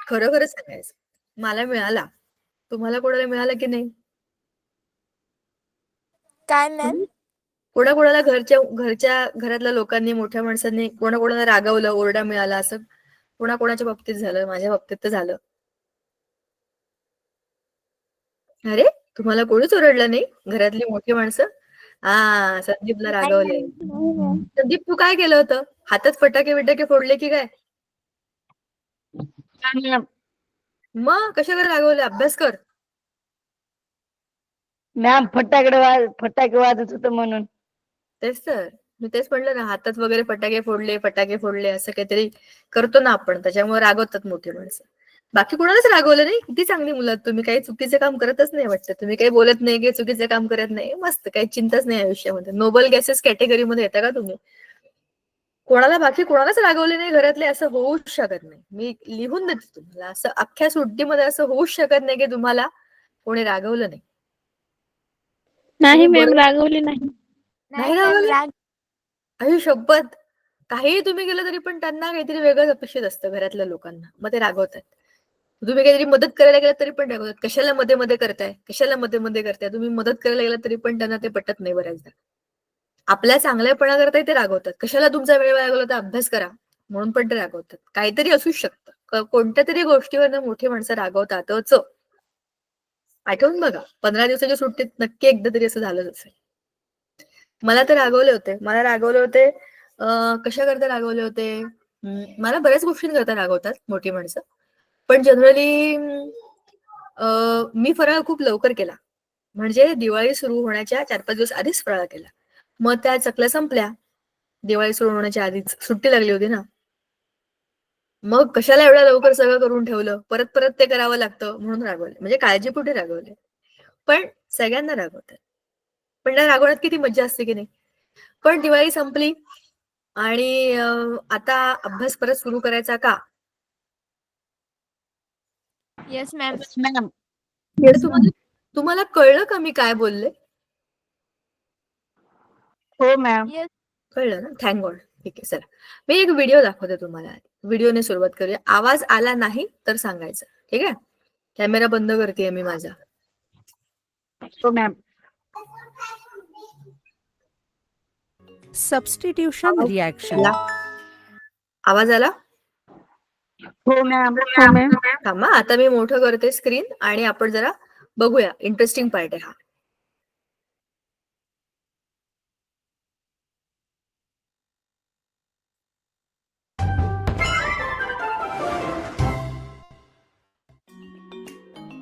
खरं खरं सांगायचं. मला मिळाला. तुम्हाला कोणाला मिळाला की नाही? काय मॅम? हं? कोणाकोणाला घरच्या घरातल्या लोकांनी, मोठ्या माणसांनी कोणाकोणाला रागावलं, ओरडा मिळाला असं कोणाकोणाच्या बाबतीत झालं? माझ्या बाबतीत तर झालं. अरे, तुम्हाला कोणीच ओरडलं नाही? घरातली मोठी माणसं? हां, संदीपला नाही रागावलंय. मॅम. नाही मॅम. संदीप तू काय केलं होतं? हातात फटाके-बिटाके फोडले की काय? मॅम मग कशाला रागवले? अभ्यास कर. फटाके वाजत होतं म्हणून. तेच तर. मी तेच म्हटलं ना, हातात वगैरे फटाके फोडले असं काहीतरी करतो ना आपण. त्याच्यामुळे रागवतात मोठी माणसं. बाकी कोणालाच रागवलं नाही. किती चांगली मुलं आहात तुम्ही. काही चुकीचं काम करतच नाही वाटतं. तुम्ही काही बोलत नाही, काही चुकीचं काम करत नाही. मस्त काही चिंताच नाही आयुष्यामध्ये. नोबल गॅसेस कॅटेगरीमध्ये येता का तुम्ही? बाकी कोणालाच रागवले नाही घरातले असं होऊच शकत नाही. मी लिहून देते तुम्हाला. असं अख्ख्या सुट्टीमध्ये असं होऊच शकत नाही की तुम्हाला कोणी रागवलं नाही. नाही तुम्ही मॅम, बरं रागवली नाही. नाही नाही मॅम, रागवले? आई शपथ! काहीही तुम्ही केलं तरी पण त्यांना काहीतरी वेगळंच अपेक्षित असतं घरातल्या लोकांना. मग ते रागवतात. तुम्ही काहीतरी मदत करायला गेलात तरी पण रागवतात. कशाला मध्ये-मध्ये करताय? कशाला मध्ये-मध्ये करताय? तुम्ही मदत करायला गेलात तरी पण त्यांना ते पटत नाही बऱ्याचदा. आपल्या चांगल्यापणाकरताही ते रागवतात. कशाला तुमचा वेळ वाया घालवता? अभ्यास करा. म्हणून पण ते रागवतात. काहीतरी असूच शकतं. कोणत्यातरी गोष्टीवरनं मोठी माणसं रागवतातच. आठवून बघा. 15 दिवसाच्या सुट्टीत नक्की एकदा तरी असं झालंच असेल. मला तर रागवले होते. मला रागवले होते कशाकरता रागवले होते? मला बऱ्याच गोष्टींकरता रागवतात मोठी माणसं. पण जनरली मी फराळ खूप लवकर केला. म्हणजे दिवाळी सुरू होण्याच्या 4-5 दिवस आधीच फराळ केला. मग त्या चकल्या संपल्या. दिवाळी सुरू होण्याच्या आधीच. सुट्टी लागली होती ना. मग कशाला एवढ्या लवकर सगळं करून ठेवलं? परत-परत ते करावं लागतं म्हणून रागवले. म्हणजे काळजीपोटी रागवले. पण सगळ्यांना रागवतात. पण त्या रागवण्यात किती मज्जा असते की नाही? पण दिवाळी संपली आणि आता अभ्यास परत सुरू करायचा का? Yes ma'am. मॅम तुम्हाला कळलं का मी काय बोलले? हो मॅम. येस. कळलं ना? Thank God. ठीक आहे चला. मी एक व्हिडिओ दाखवते तुम्हाला. व्हिडिओने सुरुवात करूया. आवाज आला नाही तर सांगायचं. ठीक आहे? कॅमेरा बंद करतेय मी माझा. हो मॅम. Substitution reaction. आवाज आला? हो मॅम. हो मॅम. थांबा आता मी मोठं करते स्क्रीन आणि आपण जरा बघूया. इंटरेस्टिंग पार्ट आहे हा.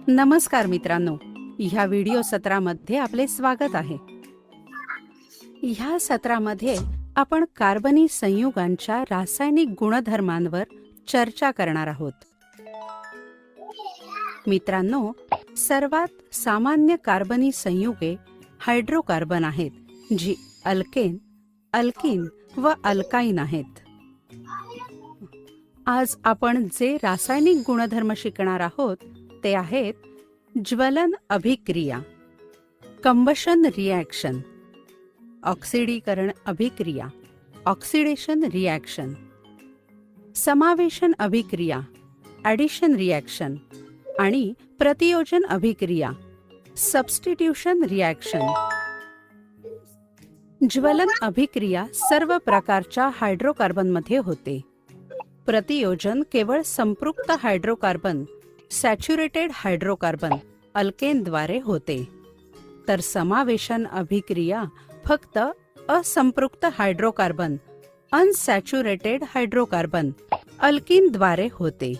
नमस्कार मित्रांनो, ह्या व्हिडिओ सत्रामध्ये आपले स्वागत आहे. ह्या सत्रामध्ये आपण कार्बनी संयुगांच्या रासायनिक गुणधर्मांवर चर्चा करणार आहोत. मित्रांनो, सर्वात सामान्य कार्बनी संयुगे हायड्रोकार्बन आहेत, जी अल्केन, अल्किन व अल्काइन आहेत. आज आपण जे रासायनिक गुणधर्म शिकणार आहोत ते आहेत ज्वलन अभिक्रिया, कंबशन रिॲक्शन, ऑक्सिडीकरण अभिक्रिया, ऑक्सिडेशन रिॲक्शन, समावेशन अभिक्रिया, ॲडिशन रिॲक्शन आणि प्रतियोजन अभिक्रिया, सबस्टिट्यूशन रिॲक्शन. ज्वलन अभिक्रिया सर्व प्रकारच्या हायड्रोकार्बनमध्ये होते. प्रतियोजन केवळ संपृक्त हायड्रोकार्बन, सॅच्युरेटेड हायड्रोकार्बन, अल्केनद्वारे होते, तर समावेशन अभिक्रिया फक्त असंपृक्त हायड्रोकार्बन, अनसॅच्युरेटेड हायड्रोकार्बन, अल्किनद्वारे होते.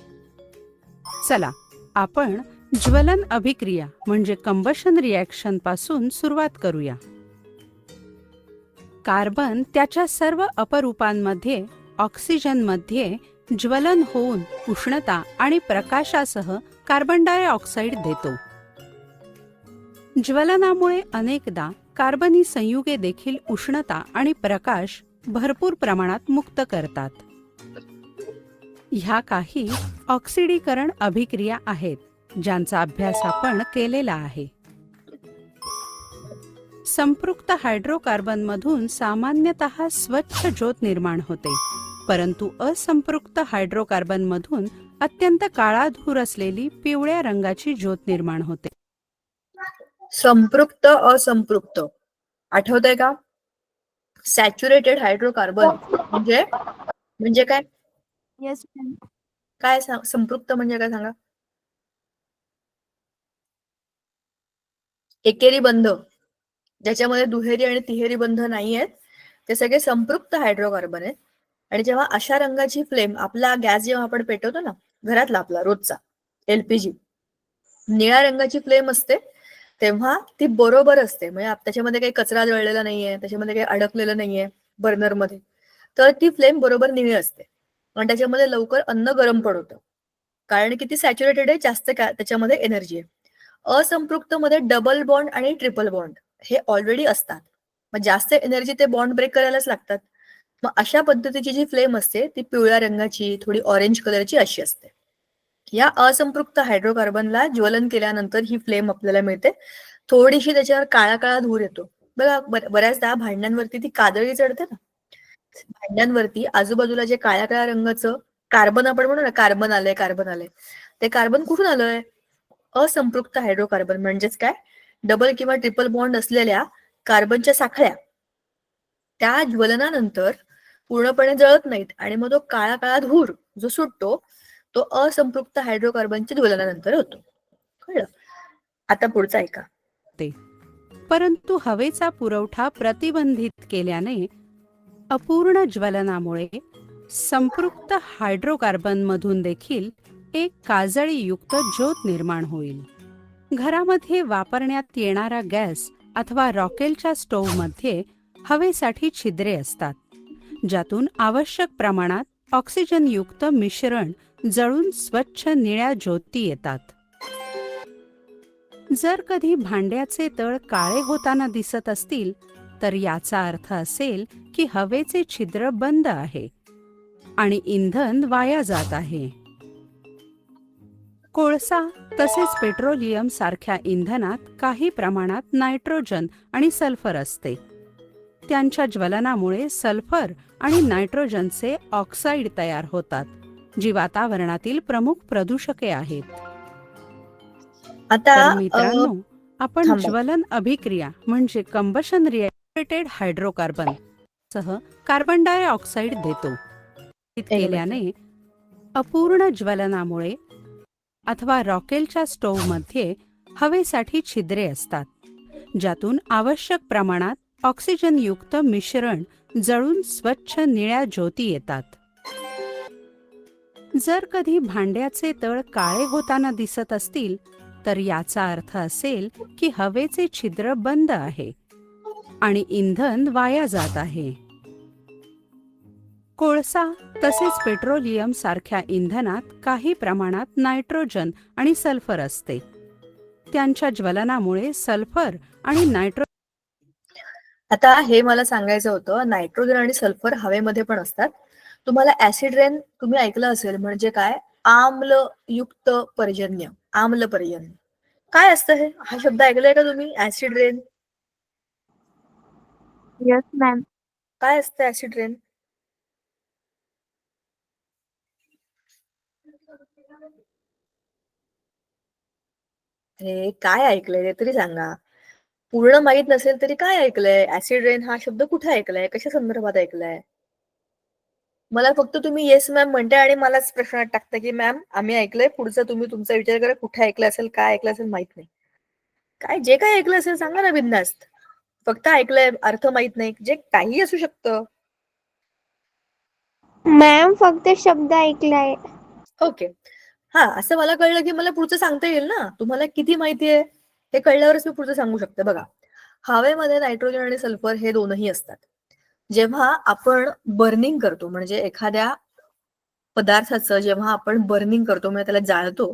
चला आपण ज्वलन अभिक्रिया म्हणजे कंबशन रिॲक्शन पासून सुरुवात करूया. कार्बन त्याच्या सर्व अपरूपांमध्ये ऑक्सिजनमध्ये ज्वलन होऊन उष्णता आणि प्रकाशासह कार्बन डायऑक्साईड देतो. ज्वलनामुळे अनेकदा कार्बनी संयुगे देखील उष्णता आणि प्रकाश भरपूर प्रमाणात मुक्त करतात. ह्या काही ऑक्सिडीकरण अभिक्रिया आहेत, ज्यांचा अभ्यास आपण केलेला आहे. संपृक्त हायड्रोकार्बनमधून सामान्यतः स्वच्छ ज्योत निर्माण होते, परंतु असंपृक्त हायड्रोकार्बनमधून अत्यंत काळाधूर असलेली पिवळ्या रंगाची ज्योत निर्माण होते. संपृक्त असंपृक्त आठवतंय का? सॅच्युरेटेड हायड्रोकार्बन म्हणजे म्हणजे काय? Yes ma'am. काय संपृक्त म्हणजे काय सांगा? एकेरी बंध, ज्याच्यामध्ये दुहेरी आणि तिहेरी बंध नाही आहेत, ते सगळे संपृक्त हायड्रोकार्बन आहेत. आणि जेव्हा अशा रंगाची फ्लेम, आपला गॅस जेव्हा आपण पेटवतो ना घरातला आपला रोजचा LPG, निळ्या रंगाची फ्लेम असते तेव्हा ती बरोबर असते. म्हणजे त्याच्यामध्ये काही कचरा जळलेला नाहीये, त्याच्यामध्ये काही अडकलेलं नाहीये बर्नरमध्ये, तर ती फ्लेम बरोबर निळी असते. आणि त्याच्यामध्ये लवकर अन्न गरम पण होतं, कारण की ती सॅच्युरेटेड आहे, जास्त त्याच्यामध्ये एनर्जी आहे. असंपृक्त मध्ये डबल बॉन्ड आणि ट्रिपल बॉन्ड हे ऑलरेडी असतात, मग जास्त एनर्जी ते बॉन्ड ब्रेक करायलाच लागतात. मग अशा पद्धतीची जी फ्लेम असते ती पिवळ्या रंगाची, थोडी ऑरेंज कलरची अशी असते. या असंपृक्त हायड्रोकार्बनला ज्वलन केल्यानंतर ही फ्लेम आपल्याला मिळते. थोडीशी त्याच्यावर काळा काळा धूर येतो बघा. बऱ्याचदा भांड्यांवरती ती कादळी चढते ना, भांड्यांवरती आजूबाजूला जे काळ्या काळ्या रंगाचं कार्बन, आपण म्हणू ना कार्बन आलंय कार्बन आलंय, ते कार्बन कुठून आलंय? असंपृक्त हायड्रोकार्बन म्हणजेच काय, डबल किंवा ट्रिपल बॉन्ड असलेल्या कार्बनच्या साखळ्या त्या ज्वलनानंतर पूर्णपणे जळत नाहीत आणि मग तो काळा काळा धूर जो सुटतो तो असंपृक्त हायड्रोकार्बनच्या ज्वलनानंतर होतो. कळलं? आता पुढचा ऐका. परंतु हवेचा पुरवठा प्रतिबंधित केल्याने अपूर्ण ज्वलनामुळे संपृक्त हायड्रोकार्बनमधून देखील एक काजळीयुक्त ज्योत निर्माण होईल. घरामध्ये वापरण्यात येणारा गॅस अथवा रॉकेलच्या स्टोव्हमध्ये हवेसाठी छिद्रे असतात, ज्यातून आवश्यक प्रमाणात ऑक्सिजनयुक्त मिश्रण जळून स्वच्छ निळ्या ज्योती येतात. जर कधी भांड्याचे तळ काळे होताना दिसत असतील तर याचा अर्थ असेल की हवेचे छिद्र बंद आहे आणि इंधन वाया जात आहे. कोळसा तसेच पेट्रोलियम सारख्या इंधनात काही प्रमाणात नायट्रोजन आणि सल्फर असते. त्यांच्या ज्वलनामुळे सल्फर आणि नायट्रोजनचे ऑक्साईड तयार होतात, जी वातावरणातील प्रमुख प्रदूषके आहेत. आता तर मित्रांनो, आपण थांबा. ज्वलन अभिक्रिया म्हणजे कंबशन रिएक्टेड हायड्रोकार्बन सह कार्बन डायऑक्साईड देतो. केल्याने अपूर्ण ज्वलनामुळे अथवा रॉकेलच्या स्टोव्हमध्ये हवेसाठी छिद्रे असतात, ज्यातून आवश्यक प्रमाणात ऑक्सिजनयुक्त मिश्रण जळून स्वच्छ निळ्या ज्योती येतात. जर कधी भांड्याचे तळ काळे होताना दिसत असतील तर याचा अर्थ असेल की हवेचे छिद्र बंद आहे आणि इंधन वाया जात आहे. कोळसा तसेच पेट्रोलियम सारख्या इंधनात काही प्रमाणात नायट्रोजन आणि सल्फर असते. त्यांच्या ज्वलनामुळे सल्फर आणि आता हे मला सांगायचं होतं, नायट्रोजन आणि सल्फर हवेमध्ये पण असतात. तुम्हाला ऍसिड रेन तुम्ही ऐकलं असेल, म्हणजे काय, आम्लयुक्त पर्जन्य, आम्ल पर्जन्य. काय असतं हे? हा शब्द ऐकलाय का तुम्ही? Acid rain yes ma'am. काय असतं? ऍसिड रेन हे काय ऐकलंय ते तरी सांगा. पूर्ण माहित नसेल तरी काय ऐकलंय? ऍसिड रेन हा शब्द कुठे ऐकलाय, कशा संदर्भात ऐकलाय? मला फक्त तुम्ही येस मॅम म्हणताय आणि मलाच प्रश्न टाकता की मॅम आम्ही ऐकलंय, पुढचं तुम्ही तुमचा विचार करा, कुठे ऐकलं असेल, काय ऐकलं असेल, माहित नाही. काय जे काय ऐकलं असेल सांगा ना बिंदास्त. फक्त ऐकलंय, अर्थ माहित नाही, जे काही असू शकतं. मॅम फक्त शब्द ऐकलाय. ओके, हा, असं मला कळलं की मला पुढचं सांगता येईल ना. तुम्हाला किती माहिती आहे हे कळल्यावरच मी पुढचं सांगू शकते. बघा, हवेमध्ये नायट्रोजन आणि सल्फर हे दोनही असतात. जेव्हा आपण बर्निंग करतो, म्हणजे एखाद्या पदार्थाचं जेव्हा आपण बर्निंग करतो, म्हणजे त्याला जाळतो.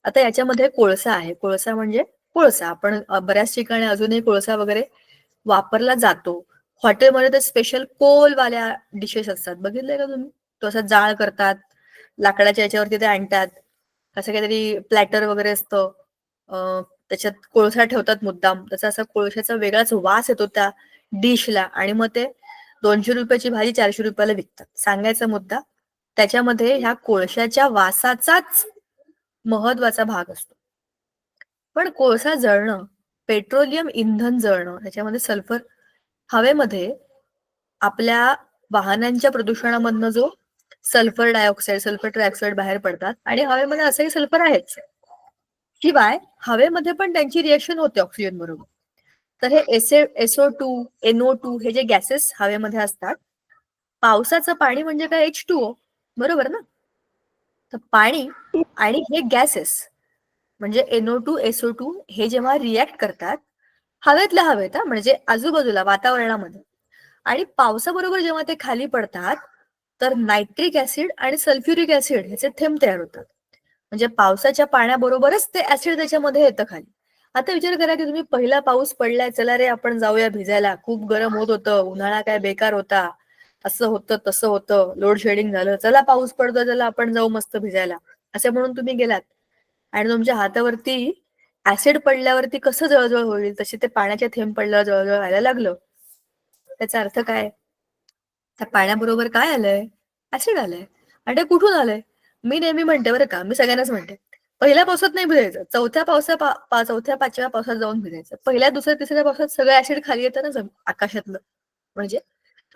आता याच्यामध्ये कोळसा आहे. कोळसा म्हणजे कोळसा, आपण बऱ्याच ठिकाणी अजूनही कोळसा वगैरे वापरला जातो. हॉटेलमध्ये तर स्पेशल कोलवाल्या डिशेस असतात, बघितलंय का तुम्ही? तो असा जाळ करतात, लाकडाच्या याच्यावरती ते आणतात, असं काहीतरी प्लॅटर वगैरे असतं, त्याच्यात कोळसा ठेवतात मुद्दाम, त्याचा असा कोळशाचा वेगळाच वास येतो त्या डिशला, आणि मग ते 200 रुपयाची भाजी 400 रुपयाला विकतात. सांगायचा मुद्दा, त्याच्यामध्ये ह्या कोळशाच्या वासाचाच महत्वाचा भाग असतो. पण कोळसा जळणं, पेट्रोलियम इंधन जळणं, त्याच्यामध्ये सल्फर हवेमध्ये आपल्या वाहनांच्या प्रदूषणामधनं जो सल्फर डायऑक्साईड बाहेर पडतात आणि हवेमध्ये असंही सल्फर आहेच. शिवाय हवेमध्ये पण त्यांची रिएक्शन होते ऑक्सिजन बरोबर. तर हे SO2, NO2 हे जे गॅसेस हवेमध्ये असतात, पावसाचं पाणी म्हणजे काय H2O, बरोबर ना? तर पाणी आणि हे गॅसेस म्हणजे NO2, SO2 हे जेव्हा रिॲक्ट करतात हवेतल्या हवेत, म्हणजे आजूबाजूला वातावरणामध्ये, आणि पावसाबरोबर जेव्हा ते खाली पडतात तर नायट्रिक ऍसिड आणि सल्फ्युरिक ऍसिड ह्याचे थेंब तयार होतात. म्हणजे पावसाच्या पाण्याबरोबरच ते ऍसिड त्याच्यामध्ये येतं खाली. आता विचार करा की तुम्ही पहिला पाऊस पडलाय, चला रे आपण जाऊया भिजायला, खूप गरम होत होतं, उन्हाळा काय बेकार होता, असं होतं तसं होतं, लोड शेडिंग झालं, चला पाऊस पडतो, चला आपण जाऊ मस्त भिजायला, असे म्हणून तुम्ही गेलात आणि तुमच्या हातावरती ऍसिड पडल्यावरती कसं जळजळ होईल तशी ते पाण्याचे थेंब पडल्यावर जळजळ व्हायला लागलं. त्याचा अर्थ काय? त्या पाण्याबरोबर काय आलंय? ऍसिड आलंय. आणि ते कुठून आलंय? मी नेहमी म्हणते बरं का, मी सगळ्यांनाच म्हणते, पहिल्या पावसात नाही भिजायचं, चौथ्या 5व्या पावसात जाऊन भिजायचं. पहिल्या, दुसऱ्या, तिसऱ्या पावसात सगळं ऍसिड खाली येतं ना आकाशातलं. म्हणजे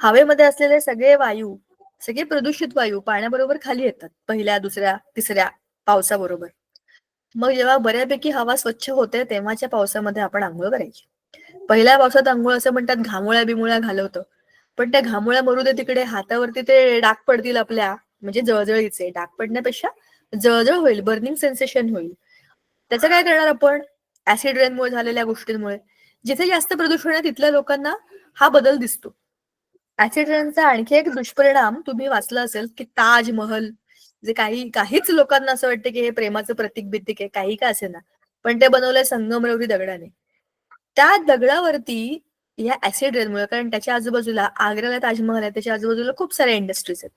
हवेमध्ये असलेले सगळे वायू, सगळे प्रदूषित वायू पाण्याबरोबर खाली येतात पहिल्या, दुसऱ्या, तिसऱ्या पावसाबरोबर. मग जेव्हा बऱ्यापैकी हवा स्वच्छ होते तेव्हाच्या पावसामध्ये आपण आंघोळ करायची. पहिल्या पावसात आंघोळ असं म्हणतात घामोळ्या बिमोळ्या घालवतं, पण त्या घामोळ्या मरू दे तिकडे, हातावरती ते डाग पडतील आपल्या, म्हणजे जळजळीचे डाग पडण्यापेक्षा जळजळ होईल, बर्निंग सेन्सेशन होईल. त्याचं काय करणार आपण? ऍसिड रेनमुळे झालेल्या गोष्टींमुळे जिथे जास्त प्रदूषण आहे तिथल्या लोकांना हा बदल दिसतो. ऍसिड रेनचा आणखी एक दुष्परिणाम तुम्ही वाचला असेल की ताजमहल, जे काहीच लोकांना असं वाटतं की हे प्रेमाचं प्रतीक बितीक आहे, काही का असे ना, पण ते बनवलंय संगमरवरी दगडाने. त्या दगडावरती या ऍसिड रेनमुळे, कारण त्याच्या आजूबाजूला आग्र्याला ताजमहल आहे, त्याच्या आजूबाजूला खूप साऱ्या इंडस्ट्रीज आहेत,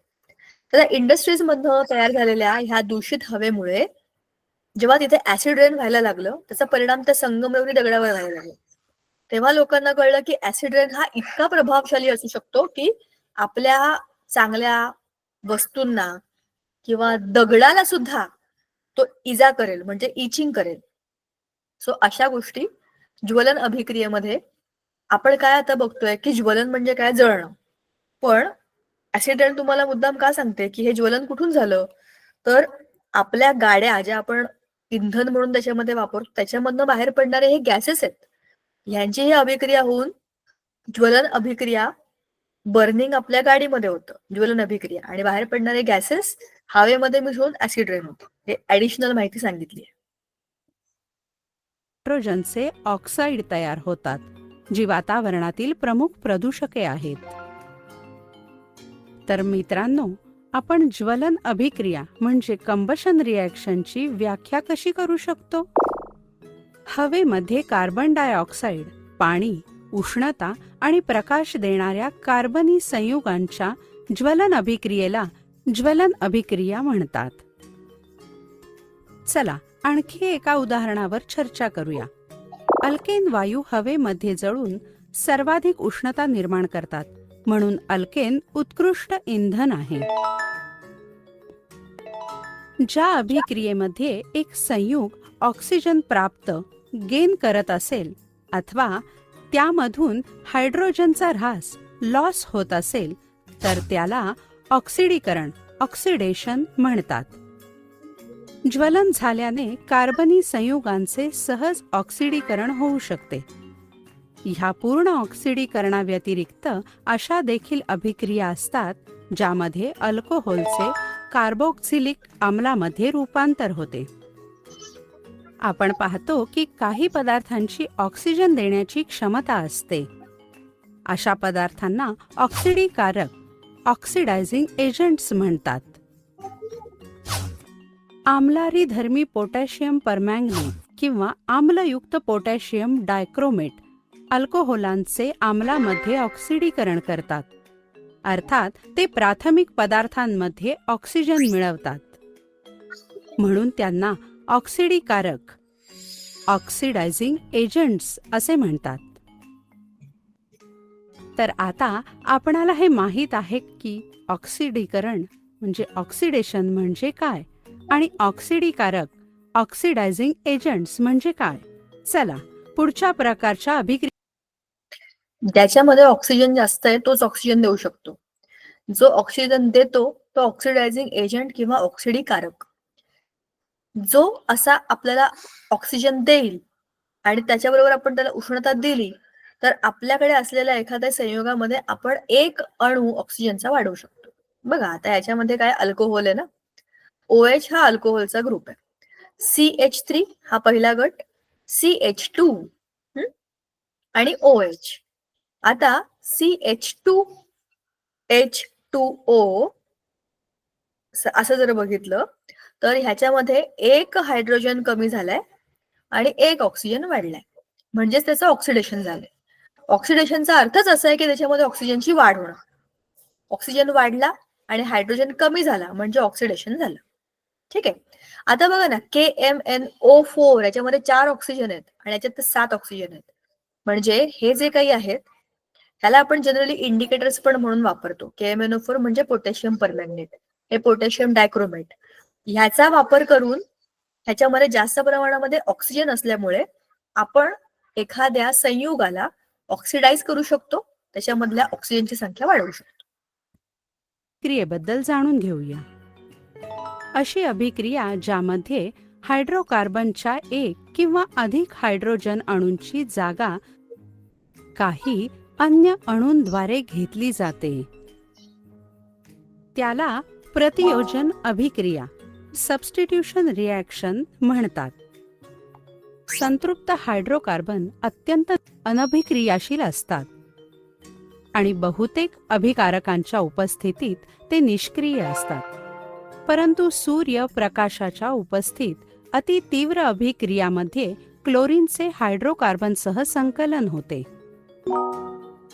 तर त्या इंडस्ट्रीज मधनं तयार झालेल्या ह्या दूषित हवेमुळे जेव्हा तिथे ऍसिड रेन व्हायला लागलं, त्याचा परिणाम त्या संगमरवरी दगडावर व्हायला लागला. तेव्हा लोकांना कळलं की ऍसिड रेन हा इतका प्रभावशाली असू शकतो की आपल्या चांगल्या वस्तूंना किंवा दगडाला सुद्धा तो इजा करेल, म्हणजे इचिंग करेल. सो अशा गोष्टी ज्वलन अभिक्रियेमध्ये आपण काय आता बघतोय की ज्वलन म्हणजे काय? जळणं. पण ऍसिड रेन तुम्हाला मुद्दाम का सांगते की हे ज्वलन कुठून झालं, तर आपल्या गाड्या ज्या आपण इंधन म्हणून त्याच्यामध्ये वापरतो त्याच्यामधनं बाहेर पडणारे हे गॅसेस आहेत, ह्यांची ही अभिक्रिया होऊन ज्वलन अभिक्रिया, बर्निंग आपल्या गाडीमध्ये होतं ज्वलन अभिक्रिया, आणि बाहेर पडणारे गॅसेस हवेमध्ये मिसळून ऍसिड रेन होतं. हे ऍडिशनल माहिती सांगितली आहे. नायट्रोजनचे ऑक्साईड तयार होतात, जी वातावरणातील प्रमुख प्रदूषके आहेत. तर मित्रांनो, आपण ज्वलन अभिक्रिया म्हणजे कंबशन रिॲक्शनची व्याख्या कशी करू शकतो? हवेमध्ये कार्बन डायऑक्साईड, पाणी, उष्णता आणि प्रकाश देणाऱ्या कार्बनी संयुगांच्या ज्वलन अभिक्रियेला ज्वलन अभिक्रिया म्हणतात. चला आणखी एका उदाहरणावर चर्चा करूया. अल्केन वायू हवेमध्ये जळून सर्वाधिक उष्णता निर्माण करतात, म्हणून अल्केन उत्कृष्ट इंधन आहे. ज्या अभिक्रियेमध्ये एक संयुग ऑक्सिजन प्राप्त गेन करत असेल अथवा त्यामधून हायड्रोजनचा ऱ्हास लॉस होत असेल तर त्याला ऑक्सिडीकरण ऑक्सिडेशन म्हणतात. ज्वलन झाल्याने कार्बनी संयुगांचे सहज ऑक्सिडीकरण होऊ शकते. ह्या पूर्ण ऑक्सिडीकरणाव्यतिरिक्त अशा देखील अभिक्रिया असतात ज्यामध्ये अल्कोहोलचे कार्बोक्सिलिक आम्लामध्ये रूपांतर होते. आपण पाहतो की काही पदार्थांची ऑक्सिजन देण्याची क्षमता असते. अशा पदार्थांना ऑक्सिडीकारक ऑक्सिडायझिंग एजंट्स म्हणतात. आम्लारी धर्मी पोटॅशियम परमॅंगनेट किंवा आम्लयुक्त पोटॅशियम डायक्रोमेट अल्कोहोलांचे आम्लामध्ये ऑक्सिडीकरण करतात. अर्थात ते प्राथमिक पदार्थांमध्ये ऑक्सिजन मिळवतात, म्हणून त्यांना ऑक्सिडीकारक ऑक्सिडायझिंग एजंट्स असे म्हणतात. तर आता आपणाला हे माहीत आहे की ऑक्सिडीकरण म्हणजे ऑक्सिडेशन म्हणजे काय आणि ऑक्सिडीकारक ऑक्सिडायझिंग एजंट्स म्हणजे काय. चला पुढच्या प्रकारच्या अभिक्रिया. ज्याच्यामध्ये ऑक्सिजन जास्त आहे तोच ऑक्सिजन देऊ शकतो. जो ऑक्सिजन देतो तो ऑक्सिडायझिंग एजंट किंवा ऑक्सिडीकारक. जो असा आपल्याला ऑक्सिजन देईल आणि त्याच्याबरोबर आपण त्याला उष्णता दिली तर आपल्याकडे असलेल्या एखाद्या संयोगामध्ये आपण एक अणू ऑक्सिजनचा वाढवू शकतो. बघा आता याच्यामध्ये काय अल्कोहोल आहे ना, OH हा अल्कोहोलचा ग्रुप आहे, CH3 हा पहिला गट, CH2 आणि OH. आता CH2H2O असं जर बघितलं तर ह्याच्यामध्ये एक हायड्रोजन कमी झालाय आणि एक ऑक्सिजन वाढलाय, म्हणजेच त्याचं ऑक्सिडेशन झालंय. ऑक्सिडेशनचा अर्थच असा आहे की त्याच्यामध्ये ऑक्सिजनची वाढ होणं. ऑक्सिजन वाढला आणि हायड्रोजन कमी झाला म्हणजे ऑक्सिडेशन झालं. ठीक आहे. आता बघा ना, KMnO4 याच्यामध्ये 4 ऑक्सिजन आहेत आणि याच्यात 7 ऑक्सिजन आहेत. म्हणजे हे जे काही आहेत ह्याला आपण जनरली इंडिकेटर्स पण म्हणून वापरतो. KMnO4 म्हणजे पोटॅशियम परमॅंगनेट, हे पोटॅशियम डायक्रोमेट. ह्याचा वापर करून ह्याच्यामध्ये जास्त प्रमाणामध्ये ऑक्सिजन असल्यामुळे आपण एखाद्या संयुगाला ऑक्सिडाइज करू शकतो, त्याच्यामधल्या ऑक्सिजनची संख्या वाढवू शकतो. क्रियेबद्दल जाणून घेऊया. अशी अभिक्रिया ज्यामध्ये हायड्रोकार्बनच्या एक किंवा अधिक हायड्रोजन अणूंची जागा काही अन्य अणूंद्वारे घेतली जाते, त्याला प्रतियोजन अभिक्रिया सबस्टिट्यूशन रिॲक्शन म्हणतात. संतृप्त हायड्रोकार्बन अत्यंत अनभिक्रियाशील असतात आणि बहुतेक अभिकारकांच्या उपस्थितीत ते निष्क्रिय असतात. परंतु सूर्य प्रकाशाच्या उपस्थित अति तीव्र अभिक्रियामध्ये क्लोरीनचे हायड्रोकार्बनसह संकलन होते.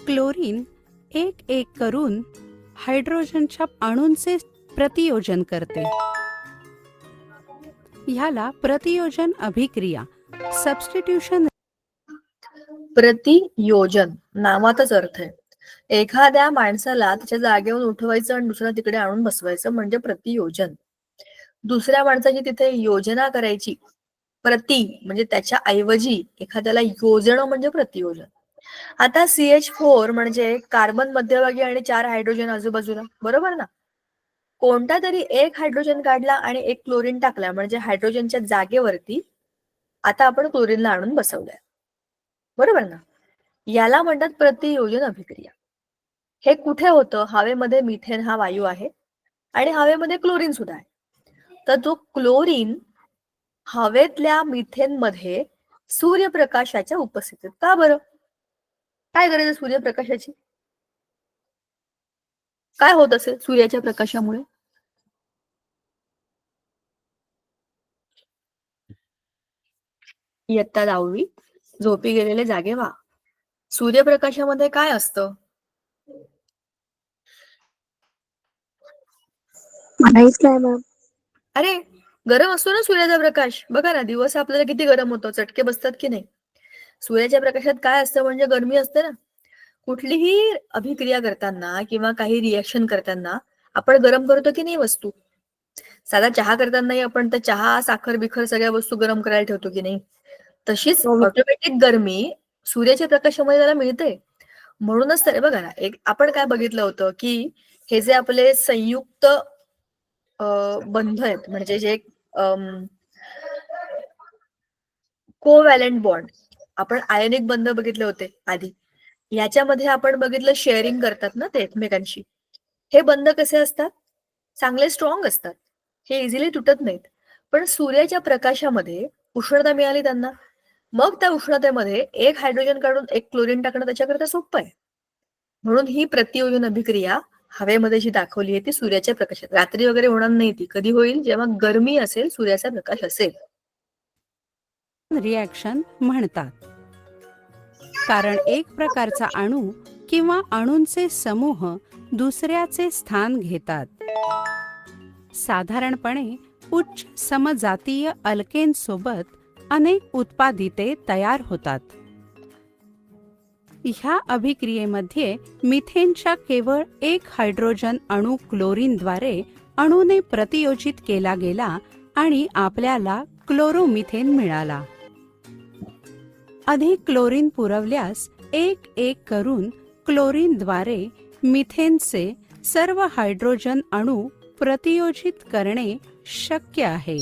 क्लोरीन एक एक करून हायड्रोजनच्या अणूंचे प्रतियोजन करते. ह्याला प्रतियोजन अभिक्रिया सबस्टिट्यूशन. प्रतियोजन नावातच अर्थ आहे. एखाद्या माणसाला त्याच्या जागेवरून उठवायचं आणि दुसऱ्या तिकडे आणून बसवायचं म्हणजे प्रतियोजन. दुसऱ्या माणसाची तिथे योजना करायची, प्रति म्हणजे त्याच्या ऐवजी एखाद्याला योजणं म्हणजे प्रतियोजन. आता CH4 म्हणजे कार्बन मध्यभागी आणि 4 हायड्रोजन आजूबाजूला, बरोबर ना. कोणता तरी एक हायड्रोजन काढला आणि एक क्लोरीन टाकला म्हणजे हायड्रोजनच्या जागेवरती आता आपण क्लोरीनला आणून बसवलंय, बरोबर ना. याला म्हणतात प्रतियोजन अभिक्रिया. हे कुठे होतं? हवेमध्ये मिथेन हा वायू आहे आणि हवेमध्ये क्लोरीन सुद्धा आहे. तर तो क्लोरीन हवेतल्या मिथेन मध्ये सूर्यप्रकाशाच्या उपस्थितीत, का बरं? काय गरज आहे सूर्यप्रकाशाची? काय होत असेल सूर्याच्या प्रकाशामुळे? इयत्ता 10वी झोपी गेलेले जागे व्हा. सूर्यप्रकाशामध्ये काय असतं? माहित नाही मॅम. अरे गरम असतो ना सूर्याचा प्रकाश. बघा ना, दिवस आपल्याला किती गरम होतं, चटके बसतात की नाही. सूर्याच्या प्रकाशात काय असतं म्हणजे गरमी असते ना. कुठलीही अभिक्रिया करताना किंवा काही रिएक्शन करताना आपण गरम करतो की नाही वस्तू. साधा चहा करतानाही आपण त्या चहा, साखर बिखर सगळ्या वस्तू गरम करायला ठेवतो की नाही. तशीच ऑटोमॅटिक गरमी सूर्याच्या प्रकाशामध्ये त्याला मिळते. म्हणूनच तर बघा ना, एक आपण काय बघितलं होतं की हे जे आपले संयुक्त बंध आहेत म्हणजे जे कोव्हॅलेंट बॉन्ड, आपण आयनिक बंध बघितले होते आधी. याच्यामध्ये आपण बघितलं शेअरिंग करतात ना ते एकमेकांशी. हे बंध कसे असतात? चांगले स्ट्रॉंग असतात, हे इझिली तुटत नाहीत. पण सूर्याच्या प्रकाशामध्ये उष्णता मिळाली त्यांना, मग त्या उष्णतेमध्ये एक हायड्रोजन काढून एक क्लोरीन टाकणं त्याच्याकरता सोपं आहे. म्हणून ही प्रतियोजन अभिक्रिया हवेमध्ये जी दाखवली आहे ती सूर्याच्या प्रकाशात. रात्री वगैरे होणार नाही, ती कधी होईल? जेव्हा गरमी असेल, सूर्याचा प्रकाश असेल. रिॲक्शन म्हणतात, कारण एक प्रकारचा अणू किंवा अणूंचे समूह दुसऱ्याचे स्थान घेतात. साधारणपणे उच्च समजातीय अल्केन सोबत अनेक उत्पादिते तयार होतात. ह्या अभिक्रियेमध्ये मिथेनच्या केवळ एक हायड्रोजन अणू क्लोरीनद्वारे अणूने प्रतियोजित केला गेला आणि आपल्याला क्लोरोमिथेन मिळाला. अधिक क्लोरीन पुरवल्यास एक एक करून क्लोरीनद्वारे मिथेनचे सर्व हायड्रोजन अणू प्रतियोजित करणे शक्य आहे.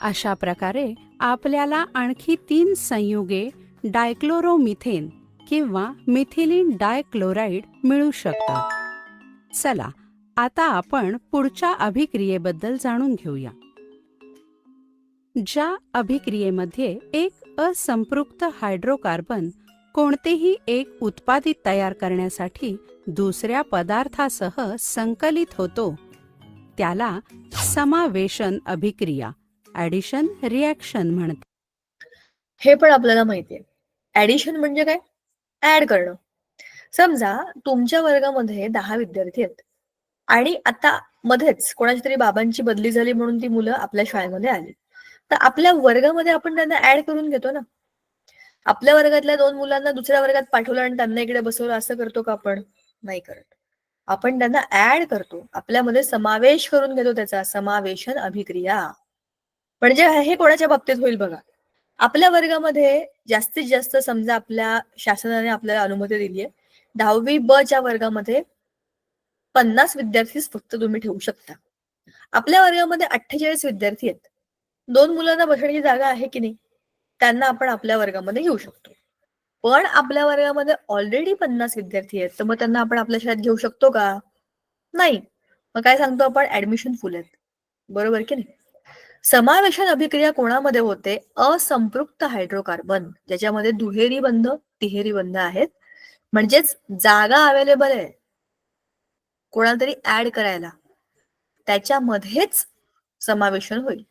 अशा प्रकारे आपल्याला आणखी 3 संयुगे डायक्लोरोमिथेन किंवा मिथिलीन डायक्लोराइड मिळू शकतात. चला आता आपण पुढच्या अभिक्रियेबद्दल जाणून घेऊया. ज्या अभिक्रियेमध्ये एक असंपृक्त हायड्रोकार्बन कोणतेही एक उत्पादित तयार करण्यासाठी दुसऱ्या पदार्थासह संकलित होतो त्याला समावेशन अभिक्रिया ॲडिशन रिॲक्शन म्हणतात. हे पण आपल्याला माहितीये. ऍडिशन म्हणजे काय? ऍड करणं. समजा तुमच्या वर्गामध्ये 10 विद्यार्थी आहेत आणि आता मध्येच कोणाच्या तरी बाबांची बदली झाली म्हणून ती मुलं आपल्या शाळेमध्ये आली. तर आपल्या वर्गामध्ये आपण त्यांना ऍड करून घेतो ना. आपल्या वर्गातल्या 2 मुलांना दुसऱ्या वर्गात पाठवलं आणि त्यांना इकडे बसवलं, असं करतो का आपण? नाही करत. आपण त्यांना ऍड करतो, आपल्यामध्ये समावेश करून घेतो, त्याचा समावेशन अभिक्रिया. म्हणजे हे कोणाच्या बाबतीत होईल बघा. आपल्या वर्गामध्ये जास्तीत जास्त समजा आपल्या शासनाने आपल्याला अनुमती दिली आहे 10वी ब च्या वर्गामध्ये 50 विद्यार्थीच फक्त तुम्ही ठेवू शकता. आपल्या वर्गामध्ये 48 विद्यार्थी आहेत. 2 मुलांना बसण्याची जागा आहे की नाही? त्यांना आपण आपल्या वर्गामध्ये घेऊ शकतो. पण आपल्या वर्गामध्ये ऑलरेडी 50 विद्यार्थी आहेत, तर मग त्यांना आपण आपल्या शाळेत घेऊ शकतो का? नाही. मग काय सांगतो आपण? ऍडमिशन फुल आहेत. बरोबर की नाही? समावेशन अभिक्रिया कोणामध्ये होते? असंपृक्त हायड्रोकार्बन ज्याच्यामध्ये दुहेरी बंध तिहेरी बंध आहेत, म्हणजेच जागा अवेलेबल आहे कोणाला तरी ऍड करायला, त्याच्यामध्येच समावेशन होईल.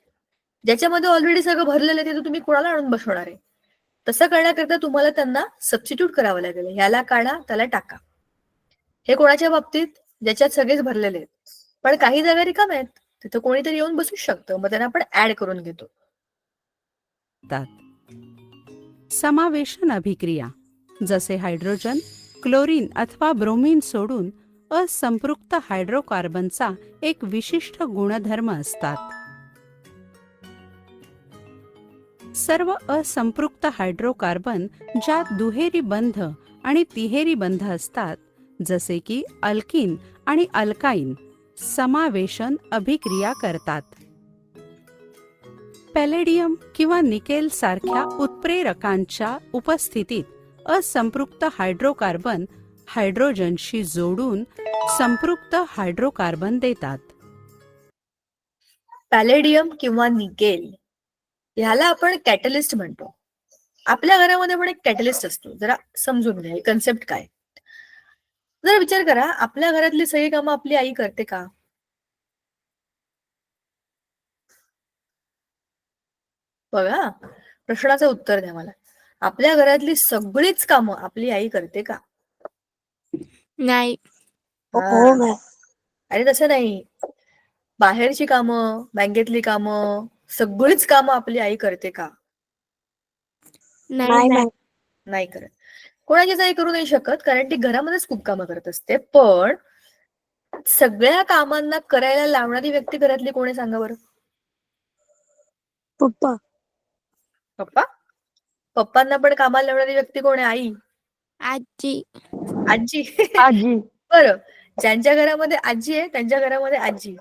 ज्याच्यामध्ये ऑलरेडी सगळं भरलेलं आहे ते तुम्ही कोणाला आणून बसवणार आहे? तसं करण्याकरता तुम्हाला त्यांना सबस्टिट्यूट करावं लागेल. ह्याला काढा त्याला टाका. हे कोणाच्या बाबतीत? ज्याच्यात सगळेच भरलेले आहेत पण काही जागा रिकाम्या आहेत, तिथं कोणीतरी येऊन बसू शकतं, मग त्यांना आपण ऍड करून घेतो. समावेशन अभिक्रिया जसे हायड्रोजन, क्लोरीन अथवा ब्रोमीन सोडून असंपृक्त हायड्रोकार्बनचा एक विशिष्ट गुणधर्म असतात. सर्व असंपृक्त हायड्रोकार्बन ज्यात दुहेरी बंध आणि तिहेरी बंध असतात, जसे की अल्कीन आणि अल्काइन, समावेशन अभिक्रिया करतात. पॅलेडियम किंवा निकेल सारख्या उत्प्रेरकांच्या उपस्थितीत असंपृक्त हायड्रोकार्बन हायड्रोजनशी जोडून संपृक्त हायड्रोकार्बन देतात. पॅलेडियम किंवा निकेल ह्याला आपण कॅटलिस्ट म्हणतो. आपल्या घरामध्ये पण एक कॅटलिस्ट असतो. जरा समजून घ्या कन्सेप्ट काय. जरा विचार करा, आपल्या घरातली सगळी कामं आपली आई करते का? बघा, प्रश्नाचं उत्तर द्या मला. आपल्या घरातली सगळीच कामं आपली आई करते का? नाही. हो हा. मॅम. अरे तसं नाही. बाहेरची कामं, बँकेतली कामं, सगळीच कामं आपली आई करते का? नाही नाही. मॅम. नाही करत. कोणाचीच आई करू नाही शकत, कारण ती घरामध्येच खूप कामं करत असते. पण सगळ्या कामांना करायला लावणारी व्यक्ती घरातली कोण आहे सांगा बरं? पप्पा. पप्पा? पप्पांना पण कामाला लावणारी व्यक्ती कोण आहे? आई? आजी. आजी. आजी. बरं, ज्यांच्या घरामध्ये आजी आहे त्यांच्या घरामध्ये आजी.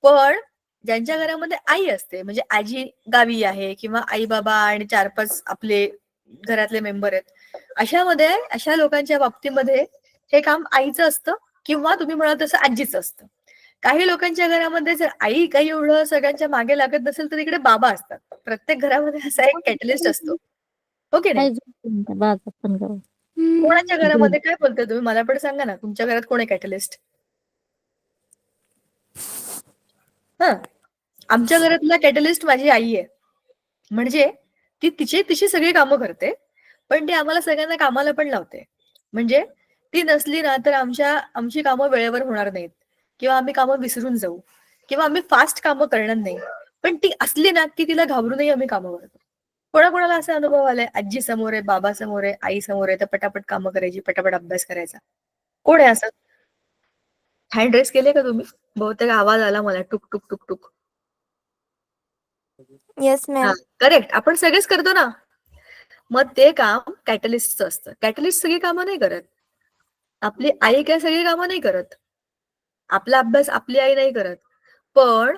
पण ज्यांच्या घरामध्ये आई असते, म्हणजे आजी गावी आहे किंवा आई बाबा आणि 4-5 आपले घरातले मेंबर आहेत, अशा लोकांच्या बाबतीमध्ये हे काम आईचं असतं किंवा तुम्ही म्हणाल तसं आजीचं असतं. काही लोकांच्या घरामध्ये जर आई काही एवढं सगळ्यांच्या मागे लागत नसेल तर इकडे बाबा असतात. प्रत्येक घरामध्ये असा एक कॅटलिस्ट असतो. हो की नाही? कोणाच्या घरामध्ये काय बोलताय तुम्ही? मला पण सांगा ना, तुमच्या घरात कोण आहे कॅटलिस्ट? आमच्या घरातला कॅटलिस्ट माझी आई आहे. म्हणजे ती तिची सगळी कामं करते, पण ती आम्हाला सगळ्यांना कामाला पण लावते. म्हणजे ती नसली ना तर आमची कामं वेळेवर होणार नाहीत किंवा आम्ही कामं विसरून जाऊ किंवा आम्ही फास्ट कामं करणार नाही. पण ती असली ना की तिला घाबरूनही आम्ही कामं करतो. कोणाकोणाला असा अनुभव आलाय? आजी समोर आहे, बाबा समोर आहे, आई समोर आहे, तर पटापट कामं करायची, पटापट अभ्यास करायचा. कोण आहे असं? हँड रेस केले का तुम्ही? बहुतेक आवाज आला मला टुक टुक टुक टुक. Yes ma'am. करेक्ट. आपण सगळेच करतो ना. मग ते काम कॅटलिस्टचं असतं. कॅटलिस्ट सगळी कामं नाही करत. आपली आई काय सगळी कामं नाही करत. आपला अभ्यास आपली आई नाही करत. पण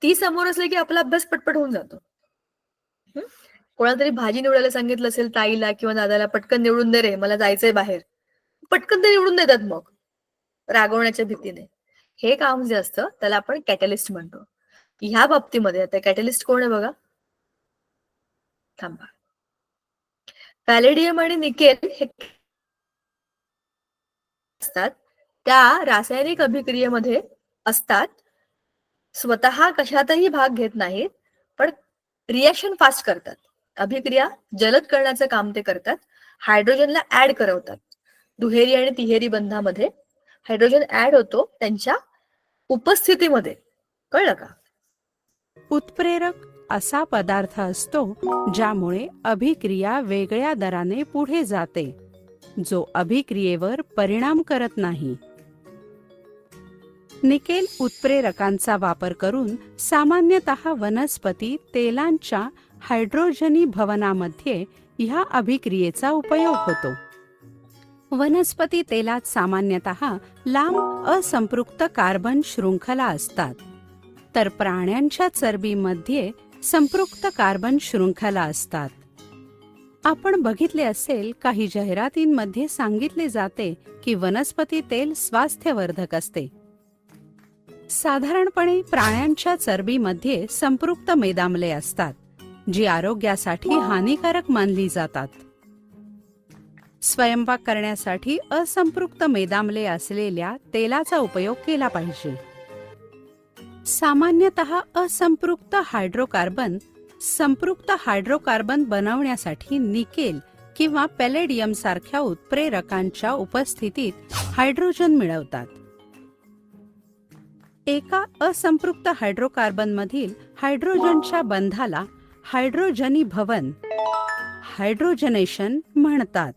ती समोर असली की आपला अभ्यास पटपट होऊन जातो. कोणाला तरी भाजी निवडायला सांगितलं असेल ताईला किंवा दादाला, पटकन निवडून दे रे, मला जायचंय बाहेर. पटकन ते निवडून देतात मग, रागवण्याच्या भीतीने. हे काम जे असतं त्याला आपण कॅटलिस्ट म्हणतो. ह्या बाबतीमध्ये आता कॅटलिस्ट कोण आहे बघा. थांबा. पॅलेडियम आणि निकेल हे असतात, त्या रासायनिक अभिक्रियेमध्ये असतात. स्वतः कशातही भाग घेत नाहीत, पण रिएक्शन फास्ट करतात. अभिक्रिया जलद करण्याचं काम ते करतात. हायड्रोजनला ऍड करवतात. दुहेरी आणि तिहेरी बंधामध्ये हायड्रोजन ऍड होतो त्यांच्या उपस्थितीमध्ये. कळलं का? उत्प्रेरक असा पदार्थ असतो ज्यामुळे अभिक्रिया वेगळ्या दराने पुढे जाते, जो अभिक्रियेवर परिणाम करत नाही. निकेल उत्प्रेरकांचा वापर करून सामान्यतः वनस्पती तेलांच्या हायड्रोजनीभवनामध्ये ह्या अभिक्रियेचा उपयोग होतो. वनस्पती तेलात सामान्यतः लांब असंपृक्त कार्बन शृंखला असतात, तर प्राण्यांच्या चरबीमध्ये संपृक्त कार्बन शृंखला असतात. आपण बघितले असेल, काही जाहिरातींमध्ये सांगितले जाते की वनस्पती तेल स्वास्थ्यवर्धक असते. साधारणपणे प्राण्यांच्या चरबीमध्ये संपृक्त मेदाम्ले असतात, जी आरोग्यासाठी हानिकारक मानली जातात. स्वयंपाक करण्यासाठी असंपृक्त मेदाम्ले असलेल्या तेलाचा उपयोग केला पाहिजे. सामान्यतः असंपृक्त हायड्रोकार्बन संपृक्त हायड्रोकार्बन बनवण्यासाठी निकेल किंवा पॅलेडियम सारख्या उत्प्रेरकांच्या उपस्थितीत हायड्रोजन मिळवतात. एका असंपृक्त हायड्रोकार्बनमधील हायड्रोजनच्या बंधाला हायड्रोजनीभवन हायड्रोजनेशन म्हणतात.